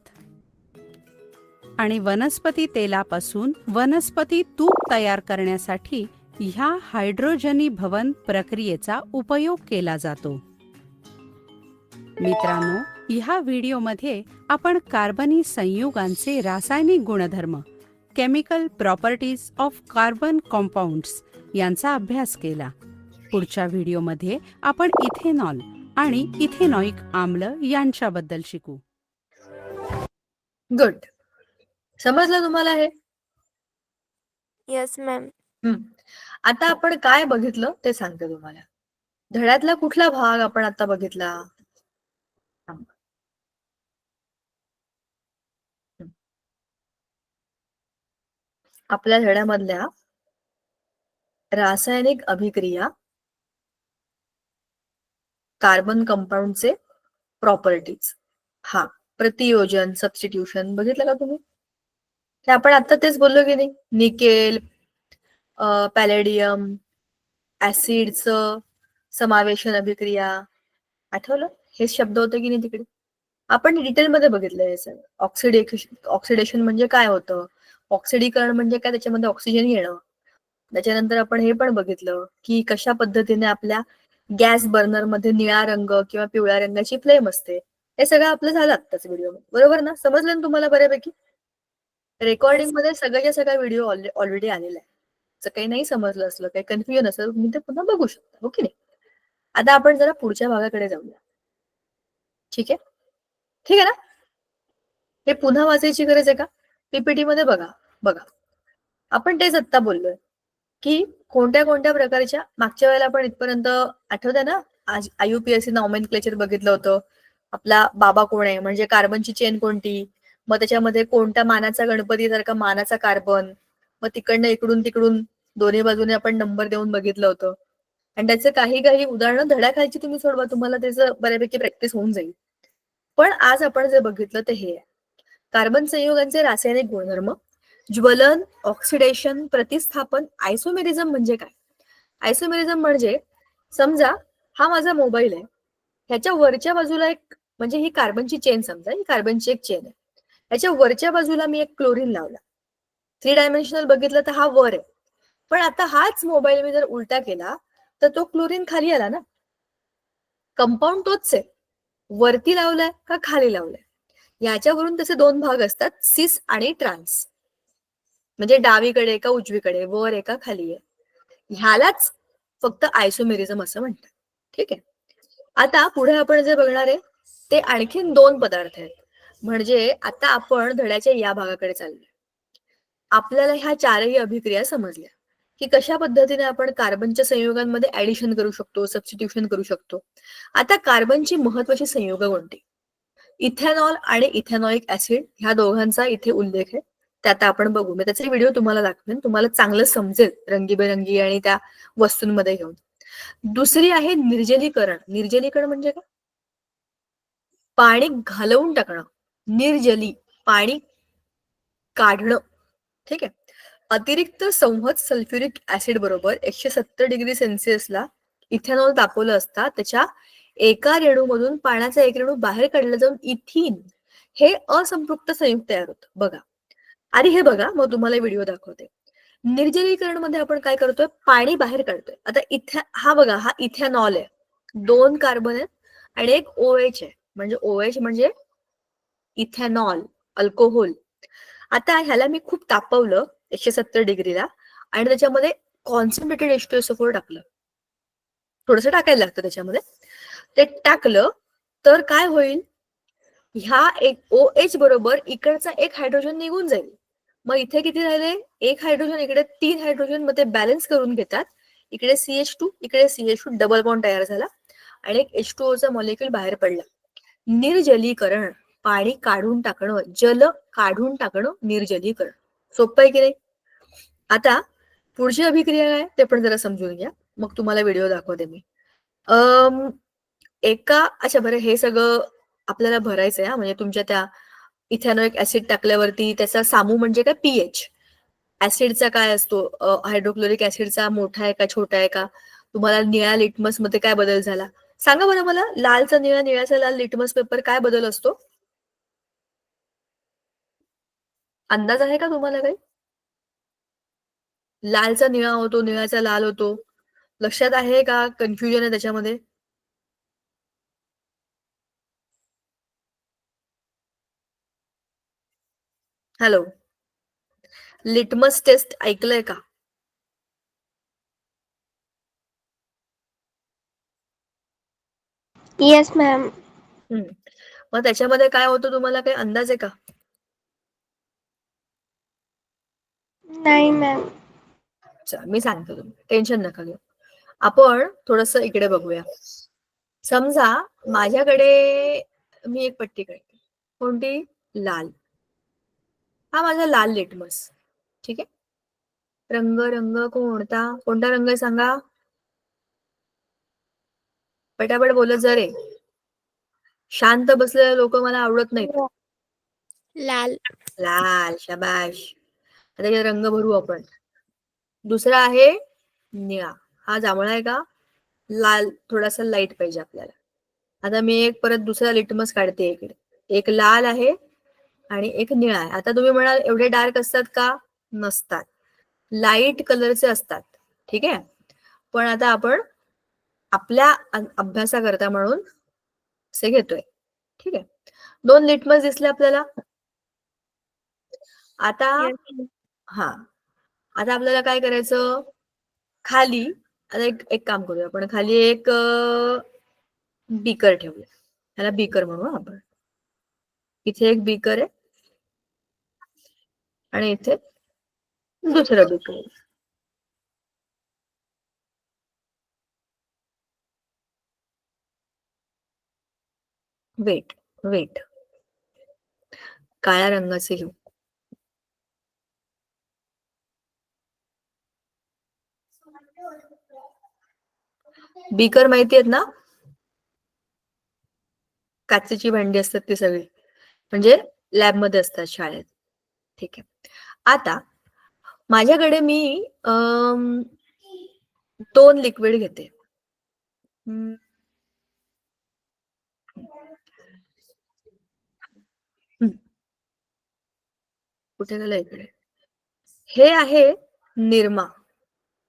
आणि वनस्पती तेलापासून वनस्पती तूप तयार करण्यासाठी ह्या हायड्रोजनीभवन प्रक्रियेचा उपयोग केला जातो. मित्रांनो, ह्या व्हिडिओमध्ये आपण कार्बनी संयुगांचे रासायनिक गुणधर्म, chemical properties of carbon compounds यांचा अभ्यास केला. पुढच्या व्हिडिओमध्ये आपण इथेनॉल आणि इथेनॉइक आम्ल यांच्याबद्दल शिकू. गुड. समजलं तुम्हाला हे? Yes ma'am. आता आपण काय बघितलं ते सांगते तुम्हाला. धड्यातला कुठला भाग आपण आता बघितला? आपल्या धड्यामधल्या रासायनिक अभिक्रिया, कार्बन कंपाऊंडचे प्रॉपर्टीज. हा, प्रतियोजन, सबस्टिट्यूशन बघितलं का तुम्ही? ते आपण आता तेच बोललो की नाही. निकेल, पॅलेडियम, ऍसिडचं समावेशन अभिक्रिया, आठवलं? हे शब्द होते की नाही तिकडे? आपण डिटेलमध्ये बघितलं हे सगळं. ऑक्सिडेशन म्हणजे काय होतं, ऑक्सिडीकरण म्हणजे काय, त्याच्यामध्ये ऑक्सिजन येणं. त्याच्यानंतर आपण हे पण बघितलं की कशा पद्धतीने आपल्या गॅस बर्नर मध्ये निळा रंग किंवा पिवळ्या रंगाची फ्लेम असते. हे सगळं आपलं झालं आत्ताच व्हिडिओमध्ये. बरोबर ना? समजलं ना तुम्हाला बऱ्यापैकी? रेकॉर्डिंग मध्ये सगळ्याच्या सगळा व्हिडिओ ऑलरेडी आलेला आहे. जर काही नाही समजलं असलं, काही कन्फ्युजन असेल, तुम्ही ते पुन्हा बघू शकता. हो की नाही? आता आपण जरा पुढच्या भागाकडे जाऊया. ठीक आहे? ठीक आहे ना? हे पुन्हा वाचायची गरज आहे का? पीपीटी मध्ये बघा. आपण तेच आत्ता बोललोय की कोणत्या कोणत्या प्रकारच्या, मागच्या वेळेला आपण इथपर्यंत आठवतंय ना, IUPAC नॉमेनक्लेचर बघितलं होतं. आपला बाबा कोण आहे, म्हणजे कार्बनची चेन कोणती, मग त्याच्यामध्ये कोणत्या मानाचा गणपती सारखा मानाचा कार्बन, मग तिकडनं इकडून तिकडून दोन्ही बाजूने आपण नंबर देऊन बघितलं होतं. आणि त्याचे काही उदाहरणं धड्याखालची तुम्ही सोडवा, तुम्हाला त्याचं बऱ्यापैकी प्रॅक्टिस होऊन जाईल. पण आज आपण जे बघितलं ते हे आहे, कार्बन संयुगांचे रासायनिक गुणधर्म, ज्वलन, ऑक्सिडेशन, प्रतिस्थापन. आयसोमेरिझम म्हणजे काय? आयसोमेरिझम म्हणजे, समजा हा माझा मोबाईल आहे, ह्याच्या वरच्या बाजूला एक, म्हणजे ही कार्बनची चेन, समजा ही कार्बनची एक चेन आहे, ह्याच्या वरच्या बाजूला मी एक क्लोरीन लावला. 3 डायमेन्शनल बघितलं तर हा वर आहे, पण आता हाच मोबाईल मी जर उलटा केला तर तो क्लोरीन खाली आला ना. कंपाऊंड तोच आहे, वरती लावलाय का खाली लावलाय. याच्यावरून त्याचे दोन भाग असतात, सिस आणि ट्रान्स. म्हणजे डावीकडे का उजवीकडे, वर आहे का खाली आहे, ह्यालाच फक्त आयसोमेरिझम असं म्हणतात. ठीक आहे. आता पुढे आपण जे बघणार आहे ते आणखीन दोन पदार्थ आहेत. म्हणजे आता आपण धड्याच्या या भागाकडे चाललोय. आपल्याला ह्या चारही अभिक्रिया समजल्या की कशा पद्धतीने आपण कार्बनच्या संयुगांमध्ये ऍडिशन करू शकतो, सबस्टिट्यूशन करू शकतो. आता कार्बनची महत्वाची संयुग कोणती? इथेनॉल आणि इथेनॉइक ऍसिड ह्या दोघांचा इथे उल्लेख आहे. ते आता आपण बघू. मी त्याचे व्हिडिओ तुम्हाला दाखवेन, तुम्हाला चांगलं समजेल रंगीबेरंगी आणि त्या वस्तूंमध्ये घेऊन. दुसरी आहे निर्जलीकरण. निर्जलीकरण म्हणजे काय? पाणी घालवून टाकणं. निर्जली, पाणी काढणं. ठीक आहे. अतिरिक्त संहत सल्फ्युरिक ऍसिड बरोबर 170 डिग्री सेल्सिअसला इथेनॉल तापवलं असता त्याच्या एका रेणूमधून पाण्याचा एक रेणू बाहेर काढला जाऊन इथिन हे असंपृक्त संयुक्त तयार होतं. बघा आधी हे बघा, मग तुम्हाला व्हिडिओ दाखवते. निर्जलीकरण मध्ये आपण काय करतोय, पाणी बाहेर काढतोय. आता इथे हा बघा, हा इथेनॉल आहे, 2 कार्बन आहेत आणि एक OH आहे. म्हणजे OH म्हणजे इथेनॉल, अल्कोहोल. आता ह्याला मी खूप तापवलं 170 डिग्रीला आणि त्याच्यामध्ये कॉन्सन्ट्रेटेड H2SO4 टाकलं. थोडंसं टाकायला लागतं त्याच्यामध्ये. ते टाकलं तर काय होईल, ह्या एक OH बरोबर इकडचा एक हायड्रोजन निघून जाईल. मग इथे किती राहिले, एक हायड्रोजन, इकडे 3 हायड्रोजन. मग ते बॅलन्स करून घेतात. इकडे CH2, इकडे CH2, डबल बॉन्ड तयार झाला आणि एक H2O चा मॉलिक्यूल बाहेर पडला. निर्जलीकरण, पाणी काढून टाकणं, जल काढून टाकणं, निर्जलीकरण. सोपं आहे की नाही? आता पुढची अभिक्रिया काय ते पण जरा समजून घ्या, मग तुम्हाला व्हिडिओ दाखवते मी. अच्छा बरं, हे सगळं आपल्याला भरायचंय हा. म्हणजे तुमच्या त्या इथेनॉइक ऍसिड टाकल्यावरती त्याचा सामू म्हणजे काय, पीएच. ऍसिडचा काय असतो, हायड्रोक्लोरिक ऍसिडचा मोठा आहे का छोटा आहे का. तुम्हाला निळ्या लिटमस मध्ये काय बदल झाला सांगा बरं मला. लालचा निळा, निळ्याचा लाल लिटमस पेपर काय बदल असतो, अंदाज आहे का तुम्हाला काही? लालचा निळा होतो, निळाचा लाल होतो. लक्षात आहे का? कन्फ्युजन आहे त्याच्यामध्ये? हॅलो, लिटमस टेस्ट ऐकलंय का? Yes ma'am. मग त्याच्यामध्ये काय होतं तुम्हाला काही अंदाज आहे का? नाही मॅम. मी सांगतो, तुम्ही टेन्शन नका घेऊ. आपण थोडस इकडे बघूया. समजा माझ्याकडे मी एक पट्टी काढते, कोणती, लाल. हा माझा लाल लिटमस. ठीक आहे. रंग रंग कोणता, कोणता रंग आहे सांगा, पटापट बोलत जा रे. शांत बसलेले लोक मला आवडत नाहीत. लाल. लाल, शाबाश. आता हे रंग भरू आपण. दुसरा आहे निळा. हा जांभळा आहे का, लाल थोडासा लाईट पाहिजे आपल्याला. आता मी एक परत दुसरा लिटमस काढते इकडे. एक लाल आहे आणि एक निळा आहे. आता तुम्ही म्हणाल एवढे डार्क असतात का? नसतात, लाईट कलरचे असतात. ठीक आहे. पण आता आपण आपल्या अभ्यासाकरता म्हणून असे घेतोय. ठीक आहे. 2 लिटमस दिसले आपल्याला. आता हा, आता आपल्याला काय करायचं, खाली आता एक काम करूया आपण. खाली एक बीकर ठेवूया, त्याला बीकर म्हणू आपण. इथे एक बीकर आहे आणि इथे दुसरं बीकर. वेट वेट, काळ्या रंगाचे घेऊ. बीकर माहिती आहेत ना, काचेची भांडी असतात ती सगळी, म्हणजे लॅबमध्ये असतात शाळेत. ठीक आहे. आता माझ्याकडे मी 2 लिक्विड घेते. कुठे गेलं इकडे, हे आहे निरमा.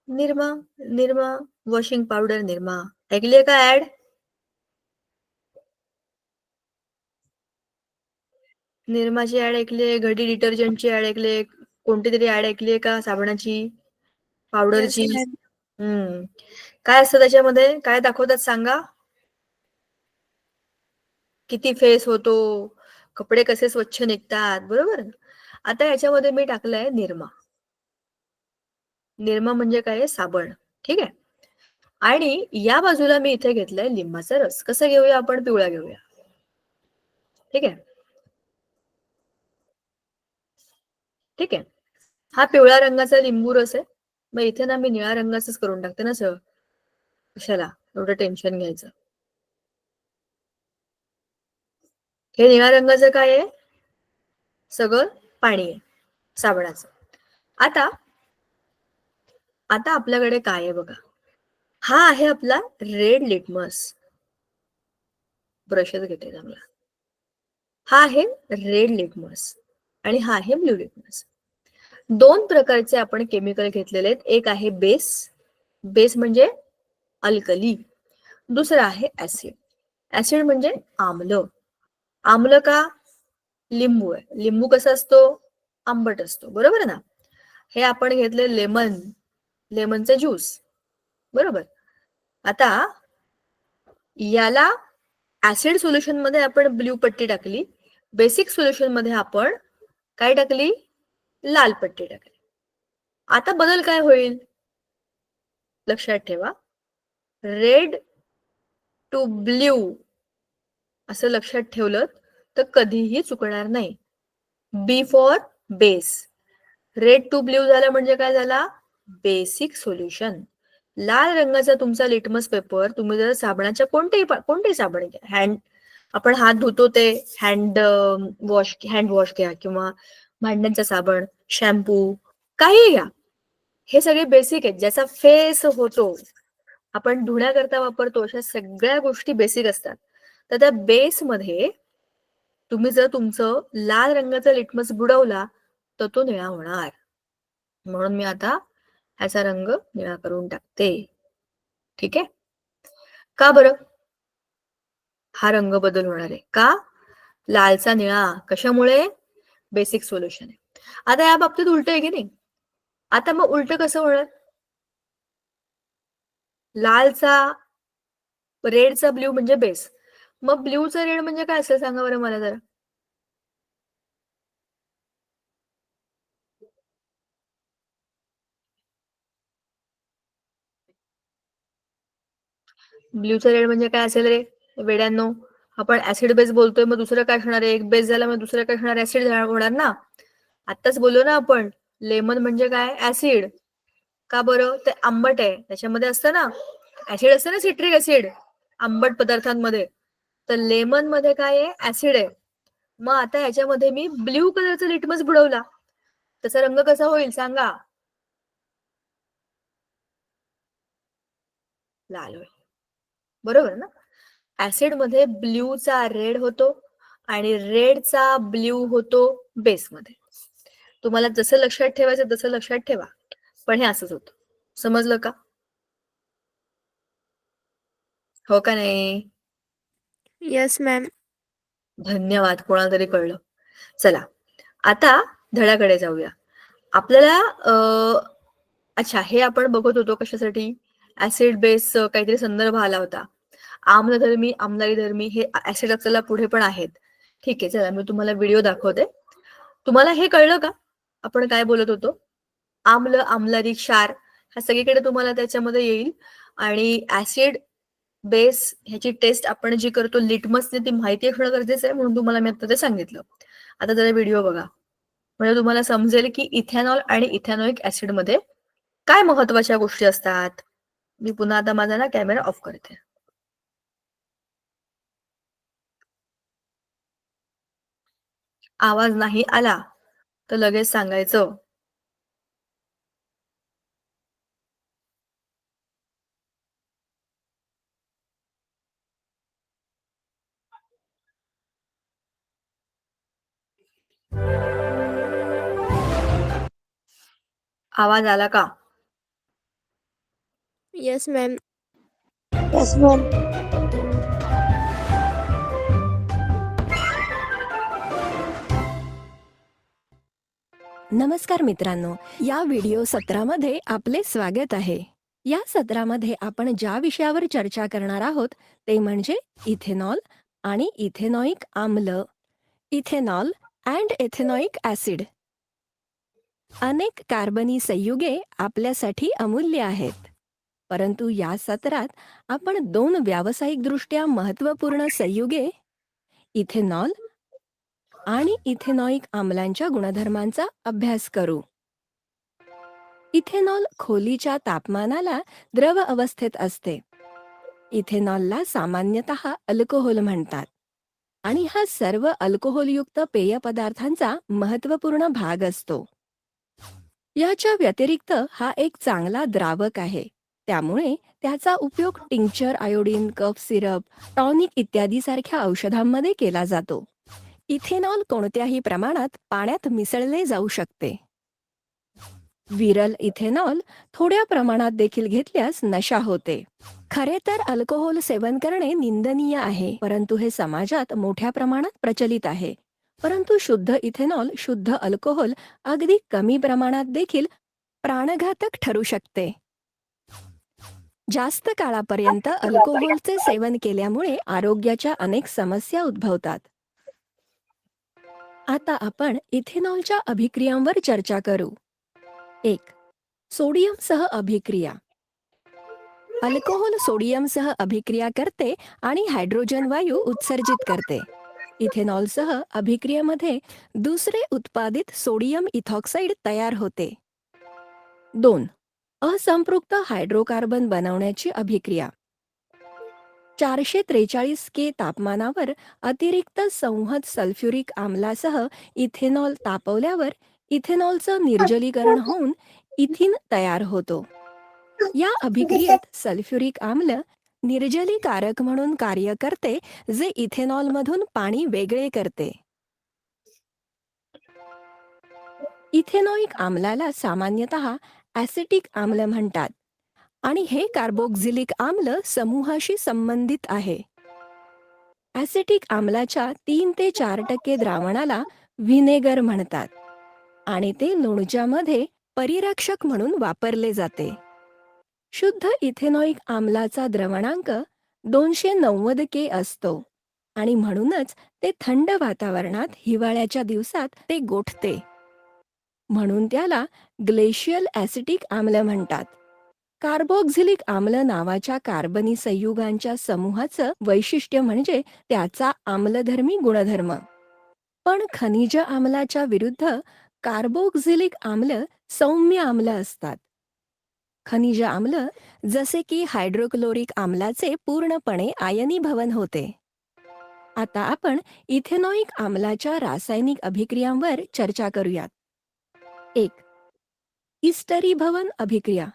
Nirma, Nirma, washing powder Nirma. ऐकलीये का ऍड? निरमाची ऍड ऐकलीये, घडी डिटर्जंटची ऍड ऐकलीये, कोणती तरी ऍड ऐकलीये का साबणाची, पावडरची? काय असतं त्याच्यामध्ये? काय दाखवतात सांगा? किती फेस होतो, कपडे कसे स्वच्छ निघतात, बरोबर? आता याच्यामध्ये मी टाकलंय निरमा. निरमा म्हणजे काय? साबण. ठीक आहे. आणि या बाजूला मी इथे घेतलंय लिंबाचा रस. कसं घेऊया आपण? पिवळा घेऊया. ठीक आहे. ठीक आहे. हा पिवळ्या रंगाचा लिंबू रस आहे. मग इथे ना मी निळ्या रंगाचंच करून टाकते ना सर. कशाला एवढं टेन्शन घ्यायचं? हे निळ्या रंगाचं काय आहे? सगळं पाणी आहे साबणाचं. आता आपल्याकडे काय आहे बघा. हा आहे आपला रेड लिटमस. ब्रशच घेते चांगला. हा आहे रेड लिटमस आणि हा आहे ब्ल्यू लिटमस. दोन प्रकारचे आपण केमिकल घेतलेले आहेत. एक आहे बेस. बेस म्हणजे अल्कली. दुसरा आहे ऍसिड. ऍसिड म्हणजे आम्ल. आम्ल का? लिंबू आहे. लिंबू कसा असतो? आंबट असतो, बरोबर आहे ना? हे आपण घेतले लेमन. लेमनचे ज्यूस, बरोबर. आता याला ऍसिड सोल्युशन मध्ये आपण ब्ल्यू पट्टी टाकली. बेसिक सोल्युशन मध्ये आपण काय टाकली? लाल पट्टी टाकली. आता बदल काय होईल? लक्षात ठेवा. रेड टू ब्ल्यू असं लक्षात ठेवलं तर कधीही चुकणार नाही. B for base. Red to blue झालं म्हणजे काय झाला? Basic solution. लाल रंगाचा तुमचा लिटमस पेपर तुम्ही जर साबणाच्या कोणतेही साबण घ्या, आपण हात धुतो ते हँड वॉश घ्या किंवा भांड्यांचा साबण, शॅम्पू, काही घ्या. हे सगळे बेसिक आहेत. ज्याचा फेस होतो, आपण धुण्याकरता वापरतो, अशा सगळ्या गोष्टी बेसिक असतात. तर त्या बेस मध्ये तुम्ही जर तुमचं लाल रंगाचा लिटमस बुडवला तर तो निळा होणार. म्हणून मी आता ह्याचा रंग निळा करून टाकते. ठीक आहे. का बरं हा रंग बदल होणार आहे? का? लालचा निळा. कशामुळे? बेसिक सोल्युशन आहे. आता या बाबतीत उलट आहे की नाही? आता मग उलट कसं होणार? लालचा रेडचा ब्ल्यू म्हणजे बेस. मग ब्ल्यूचा रेड म्हणजे काय असेल सांगा बरं मला जरा. ब्ल्यूचा रेड म्हणजे काय असेल रे वेड्यांनो? आपण ऍसिड बेस बोलतोय, मग दुसरं काय होणार आहे? एक बेस झाला मग दुसरं काय होणार? ऍसिड होणार ना. आत्ताच बोललो ना आपण, लेमन म्हणजे काय? ऍसिड. का बरं? ते आंबट आहे, त्याच्यामध्ये असतं ना ऍसिड, असतं ना सिट्रिक ऍसिड आंबट पदार्थांमध्ये. तर लेमन मध्ये काय आहे? ऍसिड आहे. मग आता याच्यामध्ये मी ब्ल्यू कलरचा लिटमस बुडवला, त्याचा रंग कसा होईल सांगा? लाल होईल, बरोबर ना? ऍसिड मध्ये ब्ल्यूचा रेड होतो आणि रेडचा ब्ल्यू होतो बेस मध्ये. तुम्हाला जसं लक्षात ठेवायचं तसं लक्षात ठेवा, पण हे असंच होतं. समजलं का? हो का नाही? Yes ma'am. धन्यवाद, कोणाला तरी कळलं. चला आता धड्याकडे जाऊया. आपल्याला अच्छा, हे आपण बघत होतो कशासाठी? ऍसिड बेस काहीतरी संदर्भ आला होता. आम्लधर्मी, आम्लारी धर्मी हे ऍसिड आपल्याला पुढे पण आहेत. ठीक आहे, चला मी तुम्हाला व्हिडिओ दाखवते. तुम्हाला हे कळलं का आपण काय बोलत होतो? आम्ल, आम्लारी, क्षार ह्या सगळीकडे तुम्हाला त्याच्यामध्ये येईल. आणि ऍसिड बेस ह्याची टेस्ट आपण जी करतो लिटमसने, ती माहिती असणं गरजेचं आहे, म्हणून तुम्हाला मी आता ते सांगितलं. आता जरा व्हिडिओ बघा, म्हणजे तुम्हाला समजेल की इथेनॉल आणि इथेनॉइक ऍसिड मध्ये काय महत्वाच्या गोष्टी असतात. मी पुन्हा आता माझा ना कॅमेरा ऑफ करते. आवाज नाही आला तर लगेच सांगायचं. आवाज आला का? Yes ma'am. Yes, ma'am. नमस्कार मित्रांनो, या व्हिडिओ सत्रामध्ये आपले स्वागत आहे. या सत्रामध्ये आपण ज्या विषयावर चर्चा करणार आहोत ते म्हणजे इथेनॉल आणि इथेनॉइक आम्ल, इथेनॉल अँड इथेनॉइक ॲसिड. अनेक कार्बनी संयुगे आपल्यासाठी अमूल्य आहेत, परंतु या सत्रात आपण 2 व्यावसायिकदृष्ट्या महत्त्वपूर्ण संयुगे इथेनॉल आणि इथेनॉइक आम्लांच्या गुणधर्मांचा अभ्यास करू. इथेनॉल खोलीच्या तापमानाला द्रव अवस्थेत असते. इथेनॉलला सामान्यतः अल्कोहोल म्हणतात आणि हा सर्व अल्कोहोलयुक्त पेय पदार्थांचा महत्त्वपूर्ण भाग असतो. याच्या व्यतिरिक्त हा एक चांगला द्रावक आहे, त्यामुळे त्याचा उपयोग tincture, iodine, cough syrup, tonic इत्यादी सारख्या औषधांमध्ये केला जातो. इथेनॉल कोणत्याही प्रमाणात पाण्यात मिसळले जाऊ शकते. विरल इथेनॉल थोड्या प्रमाणात देखील घेतल्यास नशा होते. खरे तर अल्कोहोल सेवन करणे निंदनीय आहे, परंतु हे समाजात मोठ्या प्रमाणात प्रचलित आहे. परंतु शुद्ध इथेनॉल, शुद्ध अल्कोहोल अगदी कमी प्रमाणात देखील प्राणघातक ठरू शकते. जास्त काळापर्यंत अल्कोहोलचे सेवन केल्यामुळे आरोग्याच्या अनेक समस्या उद्भवतात. आता आपण इथेनॉलच्या अभिक्रियांवर चर्चा करू. 1. सोडियमसह अभिक्रिया. अल्कोहोल सोडियमसह अभिक्रिया करते आणि हायड्रोजन वायू उत्सर्जित करते. इथेनॉलसह अभिक्रियेमध्ये दुसरे उत्पादित सोडियम इथॉक्साईड तयार होते. 2. असंपृक्त हायड्रोकार्बन बनवण्याची अभिक्रिया. 443 के तापमानावर अतिरिक्त संहत सल्फ्युरिक आम्लासह इथेनॉल तापवल्यावर इथेनॉलचं निर्जलीकरण होऊन इथिन तयार होतो. या अभिक्रियेत सल्फ्युरिक आम्ल निर्जलीकारक म्हणून कार्य करते, जे इथेनॉलमधून पाणी वेगळे करते. इथेनॉइक आम्लाला सामान्यतः ॲसिटिक आम्ल म्हणतात आणि हे कार्बोक्झिलिक आम्ल समूहाशी संबंधित आहे. ॲसिटिक आम्लाच्या 3 ते 4% द्रावणाला व्हिनेगर म्हणतात आणि ते लोणच्यामध्ये परिरक्षक म्हणून वापरले जाते. शुद्ध इथेनॉइक आम्लाचा द्रवणांक 290 के असतो आणि म्हणूनच ते थंड वातावरणात हिवाळ्याच्या दिवसात ते गोठते. म्हणून त्याला ग्लेशियल ॲसिटिक आम्ल म्हणतात. कार्बोक्झिलिक आम्ल नावाच्या कार्बनी संयुगांच्या समूहाचं वैशिष्ट्य म्हणजे त्याचा आम्लधर्मी गुणधर्म. पण खनिज आम्लाच्या विरुद्ध कार्बोक्झिलिक आम्ल सौम्य आम्ल असतात. खनिज आम्ल जसे की हायड्रोक्लोरिक आम्लाचे पूर्णपणे आयनीभवन होते. आता आपण इथेनॉइक आम्लाच्या रासायनिक अभिक्रियांवर चर्चा करूयात. 1. इस्टरीभवन अभिक्रिया.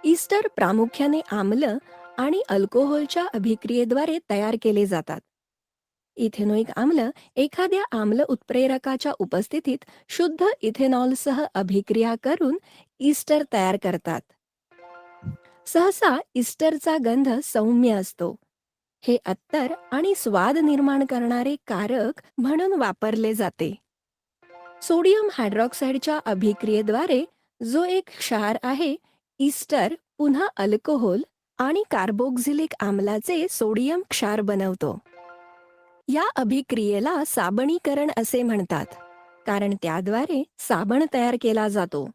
इस्टर प्रामुख्याने आम्ल आणि अल्कोहोलच्या अभिक्रियेद्वारे तयार केले जातात. इथेनॉइक आम्ल एखाद्या आम्ल उत्प्रेरकाच्या उपस्थितीत शुद्ध इथेनॉलसह अभिक्रिया करून इस्टर तयार करतात. सहसा इस्टरचा गंध सौम्य असतो. हे अत्तर आणि स्वाद निर्माण करणारे कारक म्हणून वापरले जाते. सोडियम हायड्रॉक्साईडच्या अभिक्रियेद्वारे जो एक क्षार आहे, इस्टर पुन्हा अल्कोहोल आणि कार्बोक्झिलिक आम्लाचे सोडियम क्षार बनवतो. या अभिक्रियेला साबणीकरण असे म्हणतात, कारण त्याद्वारे साबण तयार केला जातो.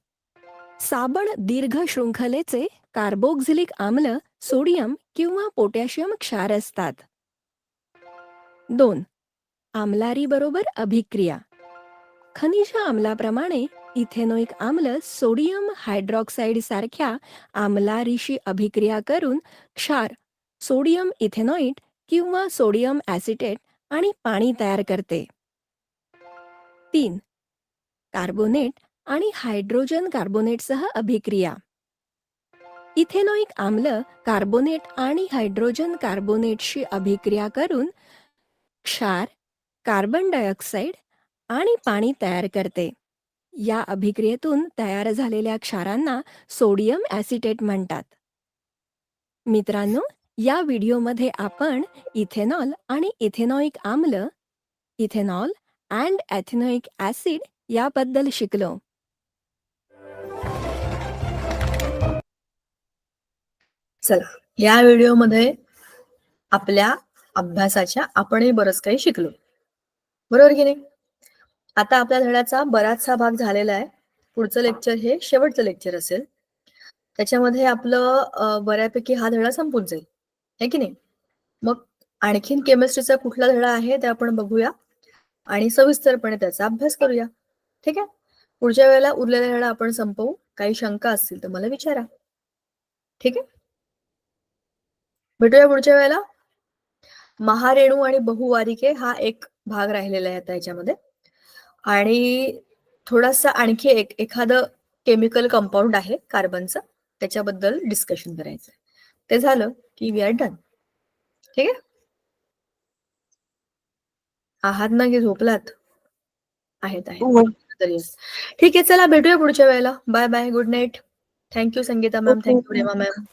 साबण दीर्घ शृंखलेचे कार्बोक्झिलिक आम्ल, सोडियम किंवा पोटॅशियम क्षार असतात. 2. आम्लारी बरोबर अभिक्रिया. खनिज आम्लाप्रमाणे इथेनॉइक आम्ल सोडियम हायड्रॉक्साईड सारख्या आम्लारीशी अभिक्रिया करून क्षार, सोडियम इथेनॉइट किंवा सोडियम ॲसिटेट आणि पाणी तयार करते. 3. कार्बोनेट आणि हायड्रोजन कार्बोनेटसह अभिक्रिया. इथेनॉइक आम्ल कार्बोनेट आणि हायड्रोजन कार्बोनेटशी अभिक्रिया करून क्षार, कार्बन डायऑक्साईड आणि पाणी तयार करते. या अभिक्रियेतून तयार झालेल्या क्षारांना सोडियम ॲसिटेट म्हणतात. मित्रांनो, या व्हिडिओमध्ये आपण इथेनॉल आणि इथेनॉइक आम्ल, इथेनॉल अँड एथेनॉइक ॲसिड याबद्दल शिकलो. चला, या व्हिडिओमध्ये आपल्या अभ्यासाच्या आपणही बरंच काही शिकलो, बरोबर की नाही? आता आपल्या धड्याचा बराचसा भाग झालेला आहे. पुढचं लेक्चर हे शेवटचं लेक्चर असेल. त्याच्यामध्ये आपलं बऱ्यापैकी हा धडा संपून जाईल, है की नाही? मग आणखीन केमिस्ट्रीचा कुठला धडा आहे ते आपण बघूया आणि सविस्तरपणे त्याचा अभ्यास करूया. ठीक आहे? पुढच्या वेळेला उरलेला धडा आपण संपवू. काही शंका असतील तर मला विचारा. ठीक आहे? भेटूया पुढच्या वेळेला. महारेणू आणि बहुवारिके हा एक भाग राहिलेला आहे आता याच्यामध्ये, आणि थोडासा आणखी एखादं केमिकल कंपाऊंड आहे कार्बनचं, त्याच्याबद्दल डिस्कशन करायचं. ते झालं की वी आर डन. ठीक आहे? आहात ना की झोपलात? आहेत. ठीक आहे, चला भेटूया पुढच्या वेळेला. Bye bye, good night. Thank you Sangeeta ma'am, thank you Rema ma'am.